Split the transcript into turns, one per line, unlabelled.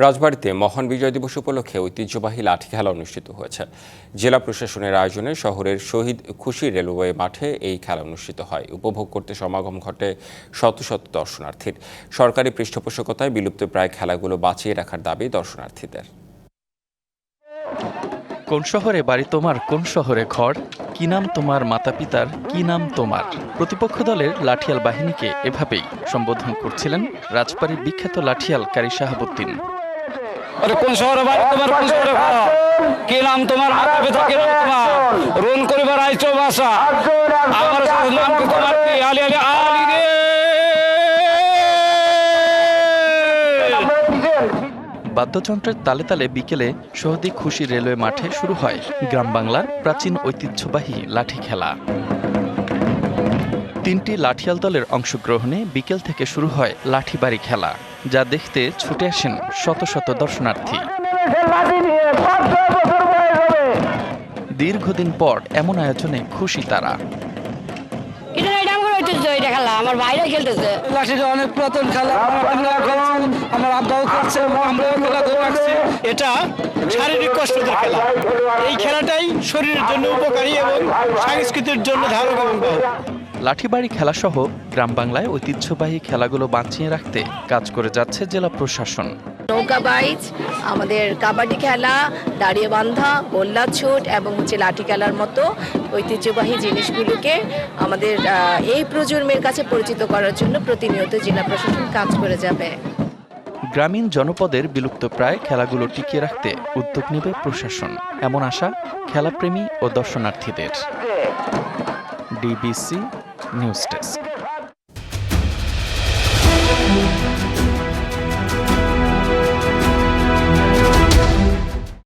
রাজবাড়ীতে মহান বিজয় দিবস উপলক্ষে ঐতিহ্যবাহী লাঠি খেলা অনুষ্ঠিত হয়েছে। জেলা প্রশাসনের আয়োজনে শহরের শহীদ খুশি রেলওয়ে মাঠে এই খেলা অনুষ্ঠিত হয়। উপভোগ করতে সমাগম ঘটে শত শত দর্শনার্থীর। সরকারি পৃষ্ঠপোষকতায় বিলুপ্ত প্রায় খেলাগুলো বাঁচিয়ে রাখার দাবি দর্শনার্থীদের।
কোন শহরে বাড়ি তোমার, কোন শহরে ঘর, কি নাম তোমার মাতা পিতার, কি নাম তোমার। প্রতিপক্ষ দলের লাঠিয়াল বাহিনীকে এভাবেই সম্বোধন করছিলেন রাজবাড়ীর বিখ্যাত লাঠিয়াল কারি শাহাবুদ্দিন।
কোন শহরে বাড়ি তোমার, কোন শহরে ঘর, কি নাম তোমার মাতা পিতা, কি নাম তোমার, রোন করিবার আইছো ভাষা, আমার নাম কি তোমার, কি আলি আলি আলি রে।
বাদ্যযন্ত্রের তালে তালে বিকেলে শহীদ খুশি রেলওয়ে মাঠে শুরু হয় গ্রাম বাংলার প্রাচীন ঐতিহ্যবাহী লাঠি খেলা। 3টি লাঠিয়াল দলের অংশগ্রহণে বিকেল থেকে শুরু হয় লাঠিবাড়ি খেলা, যা দেখতে ছুটে আসেন শত শত দর্শনার্থী। দীর্ঘদিন পর এমন আয়োজনে খুশি তারা।
আমার ভাইরা খেলতেছে,
লাঠিটা অনেক পুরাতন খেলা, আমার আব্বাও খেলছে, আমরাও খেলা ধরে রাখছি। এটা শারীরিক কষ্টদের খেলা। এই খেলাটাই শরীরের জন্য উপকারী এবং সংস্কৃতির জন্য ধারক এবং বাহক।
লাঠিবাড়ি খেলাসহ গ্রাম বাংলায় ঐতিহ্যবাহী খেলাগুলো বাঁচিয়ে রাখতে কাজ করে যাচ্ছে জেলা প্রশাসন।
নৌকা বাইচ, আমাদের কাবাডি খেলা, দাঁড়িয়ে বান্ধা, গোল্লা ছুট এবং লাঠি খেলার মতো ঐতিহ্যবাহী জিনিসগুলোকে আমাদের এই প্রজন্মের কাছে পরিচিত করার জন্য প্রতিনিয়ত জেলা প্রশাসন কাজ করে যাবে।
গ্রামীণ জনপদের বিলুপ্ত প্রায় খেলাগুলো টিকিয়ে রাখতে উদ্যোগ নেবে প্রশাসন, এমন আশা খেলাপ্রেমী ও দর্শনার্থীদের। DBC news desk.